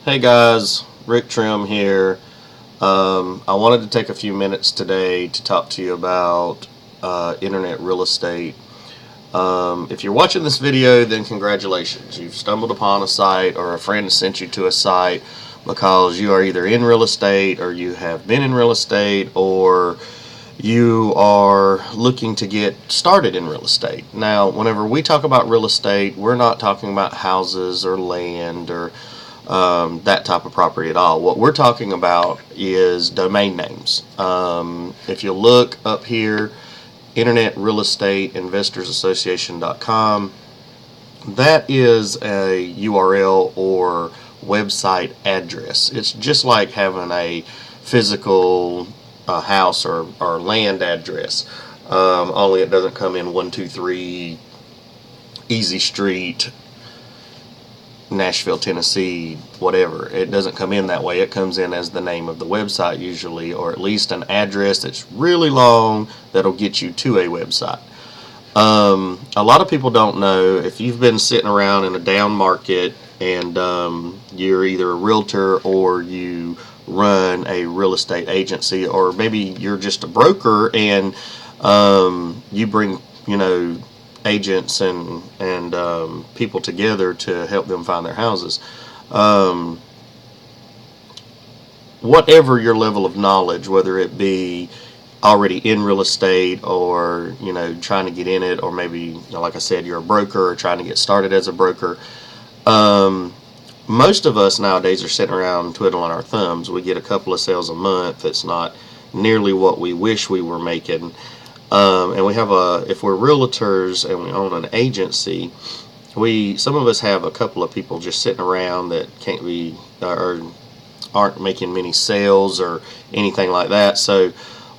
Hey guys, Rick Trim here. I wanted to take a few minutes today to talk to you about internet real estate. If you're watching this video, then congratulations. You've stumbled upon a site or a friend has sent you to a site because you are either in real estate or you have been in real estate or you are looking to get started in real estate. Now, whenever we talk about real estate, we're not talking about houses or land or that type of property at all. What we're talking about is domain names. If you look up here, Internet Real Estate Investors Association.com, that is a URL or website address. It's just like having a physical house or land address, only it doesn't come in 123 Easy Street, Nashville, Tennessee, whatever. It doesn't come in that way. It comes in as the name of the website usually, or at least an address that's really long that'll get you to a website. A lot of people don't know, if you've been sitting around in a down market and you're either a realtor or you run a real estate agency, or maybe you're just a broker and you bring, agents and people together to help them find their houses. Whatever your level of knowledge, whether it be already in real estate or trying to get in it, or maybe like I said, you're a broker or trying to get started as a broker. Most of us nowadays are sitting around twiddling our thumbs. We get a couple of sales a month. It's not nearly what we wish we were making. And we have if we're realtors and we own an agency, some of us have a couple of people just sitting around that can't be or aren't making many sales or anything like that. So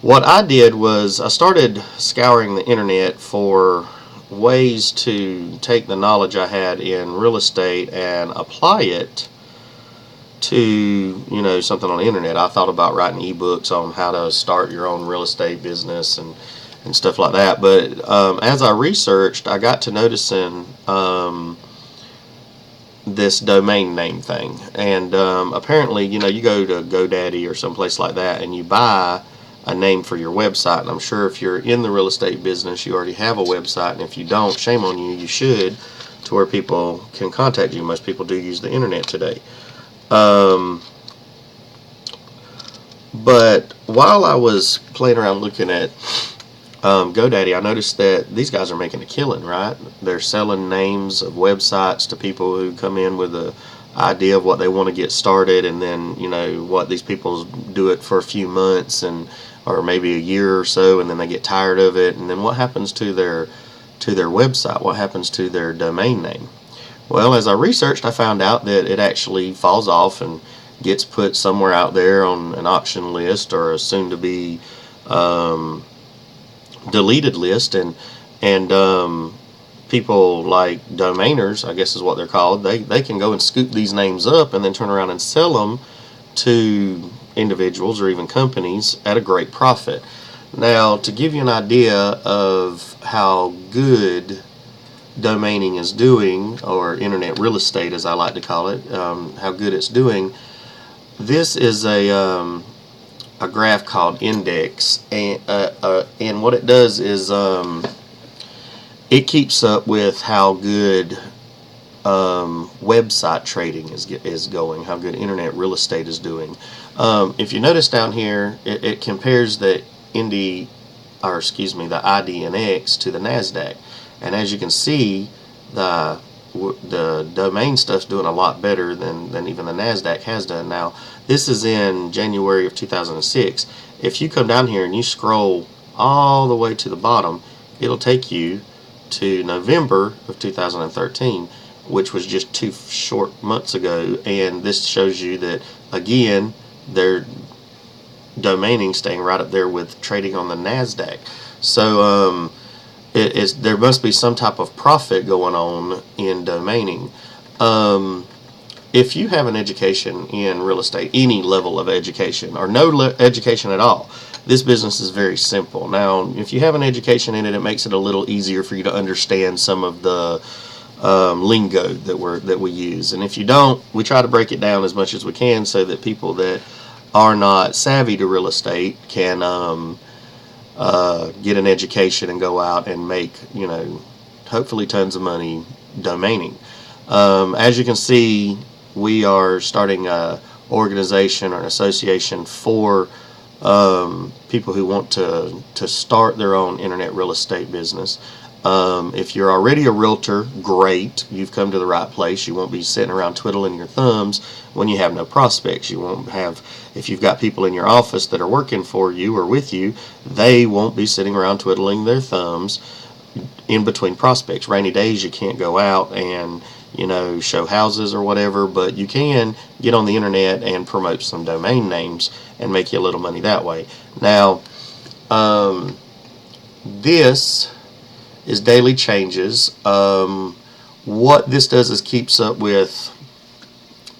what I did was I started scouring the internet for ways to take the knowledge I had in real estate and apply it to something on the internet. I thought about writing ebooks on how to start your own real estate business and stuff like that. But as I researched, I got to noticing this domain name thing. And apparently, you go to GoDaddy or someplace like that and you buy a name for your website. And I'm sure if you're in the real estate business, you already have a website. And if you don't, shame on you, you should, to where people can contact you. Most people do use the internet today. But while I was playing around looking at GoDaddy, I noticed that these guys are making a killing, right? They're selling names of websites to people who come in with a idea of what they want to get started, and then what these people do it for a few months or maybe a year or so, and then they get tired of it, and then what happens to their website? What happens to their domain name? Well, as I researched, I found out that it actually falls off and gets put somewhere out there on an auction list or a soon-to-be deleted list, and people like domainers, I guess is what they're called, they can go and scoop these names up and then turn around and sell them to individuals or even companies at a great profit. Now, to give you an idea of how good domaining is doing, or internet real estate as I like to call it, how good it's doing, this is a graph called index, and what it does is it keeps up with how good website trading is going, how good internet real estate is doing. If you notice down here, it compares the the IDNX to the NASDAQ, and as you can see, the domain stuff's doing a lot better than even the NASDAQ has done. Now, this is in January of 2006. If you come down here and you scroll all the way to the bottom, it'll take you to November of 2013, which was just 2 short months ago, and this shows you that, again, they're domaining staying right up there with trading on the NASDAQ. So there must be some type of profit going on in domaining. If you have an education in real estate, any level of education or no education at all, this business is very simple. Now, if you have an education in it, it makes it a little easier for you to understand some of the lingo that we use. And if you don't, we try to break it down as much as we can so that people that are not savvy to real estate can get an education and go out and make, hopefully tons of money domaining. As you can see, we are starting a organization or an association for people who want to start their own internet real estate business. If you're already a realtor, great. You've come to the right place. You won't be sitting around twiddling your thumbs when you have no prospects. You won't have, if you've got people in your office that are working for you or with you, they won't be sitting around twiddling their thumbs in between prospects. Rainy days, you can't go out and show houses or whatever, but you can get on the internet and promote some domain names and make you a little money that way. Now, this is Daily Changes. What this does is keeps up with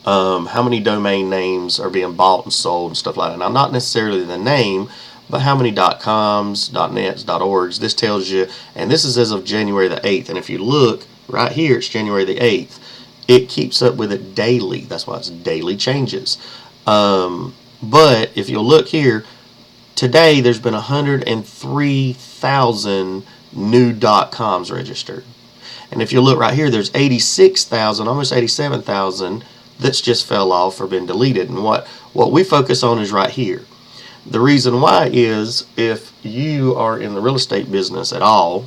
how many domain names are being bought and sold and stuff like that. Now, not necessarily the name, but how many .coms, .nets, .orgs. This tells you, and this is as of January the 8th. And if you look right here, it's January the 8th. It keeps up with it daily. That's why it's Daily Changes. But if you'll look here, today there's been 103,000 new .coms registered. And if you look right here, there's 86,000, almost 87,000 that's just fell off or been deleted. And what we focus on is right here. The reason why is if you are in the real estate business at all,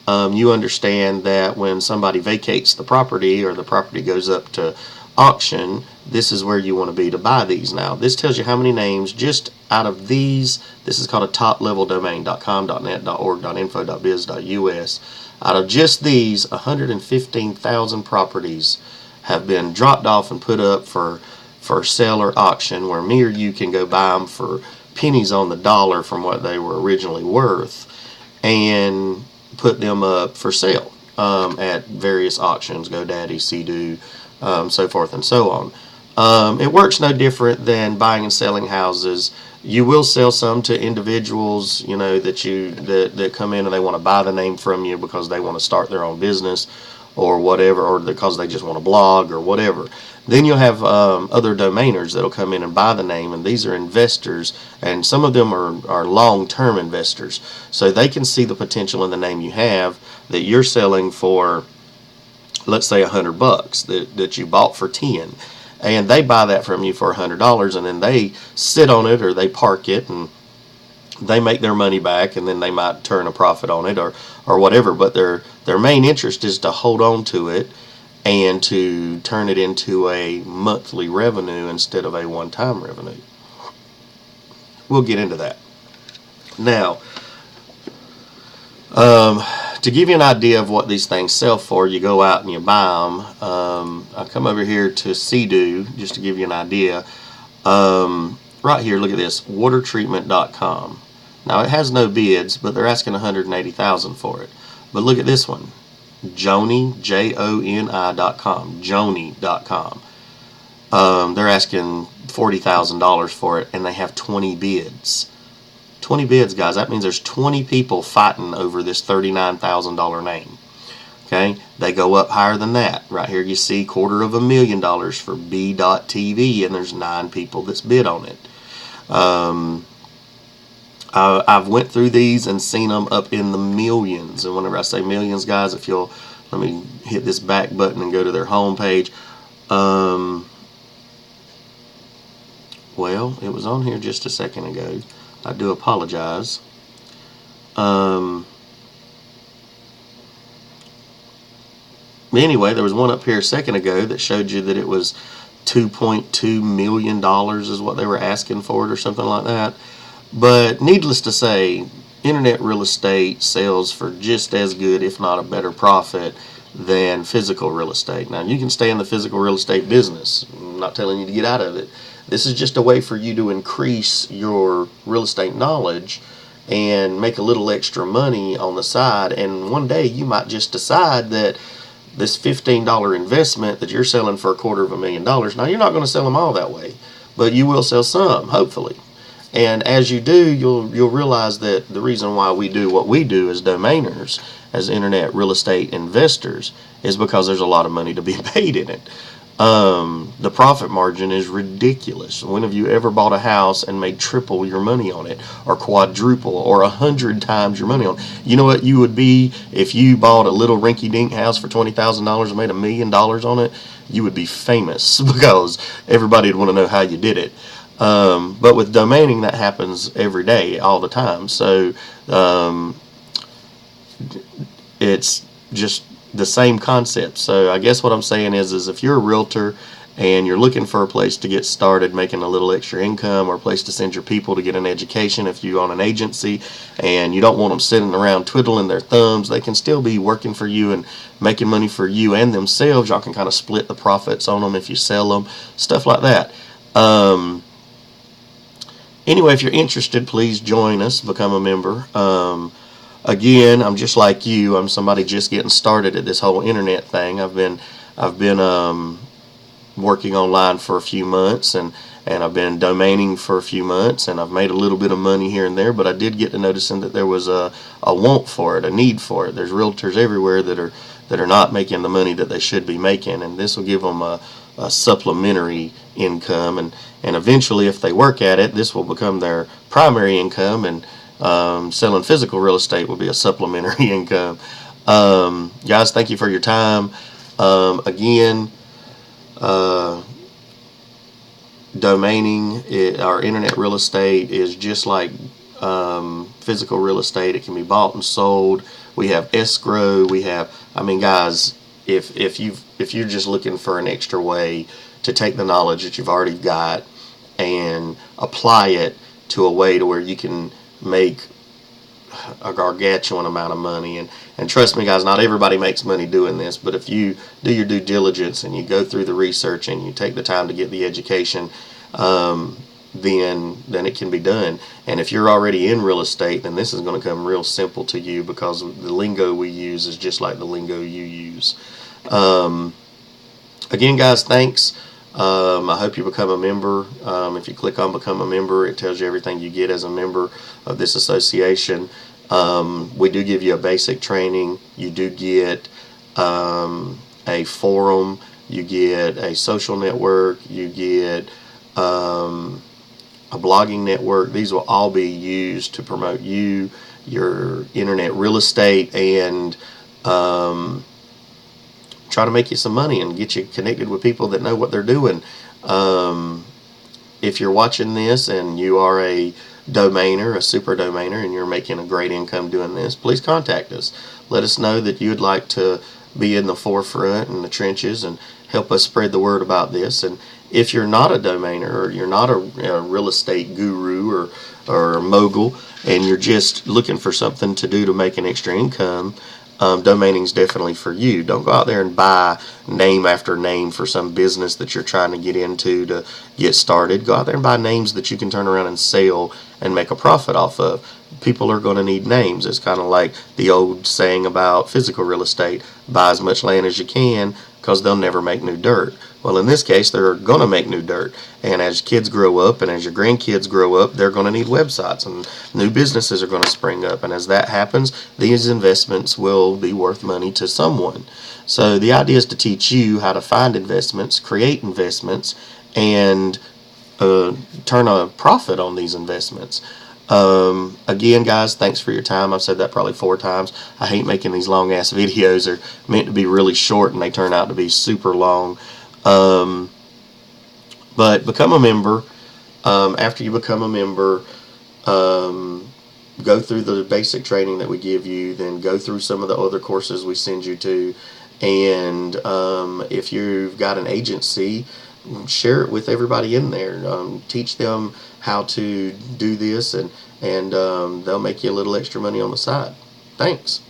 you understand that when somebody vacates the property or the property goes up to auction, this is where you want to be to buy these. Now, this tells you how many names just out of these. This is called a top level domain, .com, .net, .org, .info, .biz, .us. Out of just these, 115,000 properties have been dropped off and put up for sale or auction, where me or you can go buy them for pennies on the dollar from what they were originally worth and put them up for sale at various auctions, GoDaddy, Sea-Doo, so forth and so on. It works no different than buying and selling houses. You will sell some to individuals, that come in and they want to buy the name from you because they want to start their own business or whatever, or because they just want to blog or whatever. Then you'll have other domainers that'll come in and buy the name, and these are investors, and some of them are long-term investors. So they can see the potential in the name you have that you're selling for, let's say $100 that you bought for 10, and they buy that from you for $100, and then they sit on it or they park it and they make their money back, and then they might turn a profit on it or whatever. But their main interest is to hold on to it and to turn it into a monthly revenue instead of a one-time revenue. We'll get into that. Now, to give you an idea of what these things sell for, you go out and you buy them. I come over here to Sea-Doo just to give you an idea. Right here, look at this, watertreatment.com. Now, it has no bids, but they're asking $180,000 for it. But look at this one, Joni, Joni.com, Joni.com. They're asking $40,000 for it, and they have 20 bids. 20 bids, guys. That means there's 20 people fighting over this $39,000 name. Okay, they go up higher than that. Right here you see $250,000 for B.TV, and there's 9 people that's bid on it. I've went through these and seen them up in the millions. And whenever I say millions, guys, if you'll let me hit this back button and go to their home page. Well, it was on here just a second ago. I do apologize. Anyway, there was one up here a second ago that showed you that it was $2.2 million is what they were asking for it or something like that. But needless to say, internet real estate sells for just as good, if not a better profit than physical real estate. Now, you can stay in the physical real estate business. I'm not telling you to get out of it. This is just a way for you to increase your real estate knowledge and make a little extra money on the side. And one day you might just decide that this $15 investment that you're selling for $250,000, now you're not going to sell them all that way, but you will sell some, hopefully. And as you do, you'll realize that the reason why we do what we do as domainers, as internet real estate investors, is because there's a lot of money to be paid in it. The profit margin is ridiculous. When have you ever bought a house and made triple your money on it, or quadruple, or 100 times your money on it? You know what you would be if you bought a little rinky-dink house for $20,000 and made $1 million on it? You would be famous because everybody would want to know how you did it. But with domaining, that happens every day, all the time. So it's just the same concept. So I guess what I'm saying is if you're a realtor and you're looking for a place to get started making a little extra income, or a place to send your people to get an education, if you own an agency and you don't want them sitting around twiddling their thumbs, they can still be working for you and making money for you and themselves. Y'all can kind of split the profits on them if you sell them, stuff like that. Anyway, if you're interested, please join us, become a member. Again, I'm just like you. I'm somebody just getting started at this whole internet thing. I've been working online for a few months, and I've been domaining for a few months, and I've made a little bit of money here and there, but I did get to noticing that there was a want for it, a need for it. There's realtors everywhere that are not making the money that they should be making, and this will give them a supplementary income, and eventually, if they work at it, this will become their primary income, and selling physical real estate will be a supplementary income. Guys, thank you for your time. Again, domaining, our internet real estate is just like physical real estate. It can be bought and sold. We have escrow. We have, I mean, guys, if you're just looking for an extra way to take the knowledge that you've already got and apply it to a way to where you can make a gargantuan amount of money, and trust me, guys, not everybody makes money doing this, but if you do your due diligence and you go through the research and you take the time to get the education, then it can be done. And if you're already in real estate, then this is going to come real simple to you, because the lingo we use is just like the lingo you use. Again, guys, thanks. I hope you become a member. If you click on become a member, it tells you everything you get as a member of this association. We do give you a basic training. You do get a forum. You get a social network. You get a blogging network. These will all be used to promote you, your internet real estate, and try to make you some money and get you connected with people that know what they're doing. If you're watching this and you are a domainer, a super domainer, and you're making a great income doing this, please contact us. Let us know that you'd like to be in the forefront and the trenches and help us spread the word about this. And if you're not a domainer, or you're not a real estate guru or mogul, and you're just looking for something to do to make an extra income, domaining is definitely for you. Don't go out there and buy name after name for some business that you're trying to get into to get started. Go out there and buy names that you can turn around and sell and make a profit off of. People are going to need names. It's kind of like the old saying about physical real estate: buy as much land as you can, because they'll never make new dirt. Well, in this case, they're going to make new dirt. And as kids grow up and as your grandkids grow up, they're going to need websites, and new businesses are going to spring up. And as that happens, these investments will be worth money to someone. So the idea is to teach you how to find investments, create investments, and turn a profit on these investments. Again, guys, thanks for your time. I've said that probably 4 times. I hate making these long ass videos. They're meant to be really short and they turn out to be super long. But become a member. After you become a member, go through the basic training that we give you, then go through some of the other courses we send you to. And if you've got an agency, share it with everybody in there. Teach them how to do this, and they'll make you a little extra money on the side. Thanks.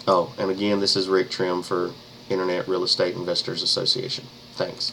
Oh, and again, this is Rick Trim for Internet Real Estate Investors Association. Thanks.